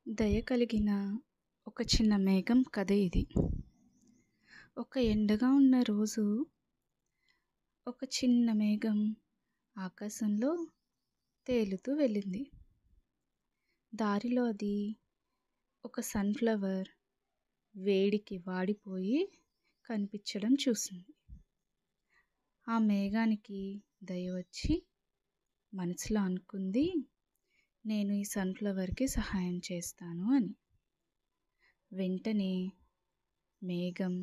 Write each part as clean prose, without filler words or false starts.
దయ కలిగిన ఒక చిన్న మేఘం కథ ఇది. ఒక ఎండగా ఉన్న రోజు ఒక చిన్న మేఘం ఆకాశంలో తేలుతూ వెళ్ళింది. దారిలో అది ఒక సన్‌ఫ్లవర్ వేడికి వాడిపోయి కనిపించడం చూసింది. ఆ మేఘానికి దయ వచ్చి మనసులో అనుకుంది, నేను ఈ సన్‌ఫ్లవర్‌కి సహాయం చేస్తాను అని. వెంటనే మేఘం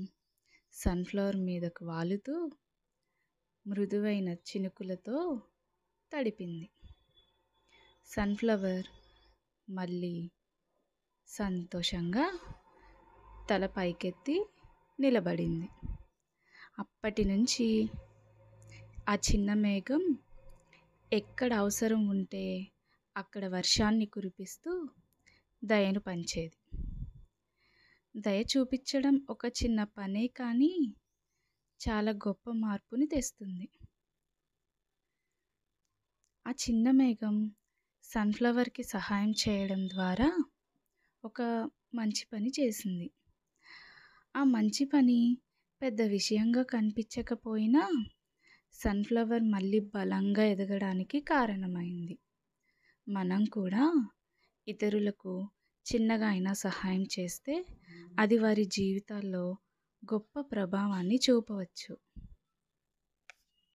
సన్‌ఫ్లవర్ మీదకు వాలుతూ మృదువైన చినుకులతో తడిపింది. సన్‌ఫ్లవర్ మళ్ళీ సంతోషంగా తల పైకెత్తి నిలబడింది. అప్పటి నుంచి ఆ చిన్న మేఘం ఎక్కడ అవసరం ఉంటే అక్కడ వర్షాన్ని కురిపిస్తూ దయను పంచేది. దయ చూపించడం ఒక చిన్న పనే కానీ చాలా గొప్ప మార్పుని తెస్తుంది. ఆ చిన్న మేఘం సన్‌ఫ్లవర్‌కి సహాయం చేయడం ద్వారా ఒక మంచి పని చేసింది. ఆ మంచి పని పెద్ద విషయంగా కనిపించకపోయినా సన్‌ఫ్లవర్ మళ్ళీ బలంగా ఎదగడానికి కారణమైంది. మనం కూడా ఇతరులకు చిన్నగా అయినా సహాయం చేస్తే అది వారి జీవితాల్లో గొప్ప ప్రభావాన్ని చూపవచ్చు.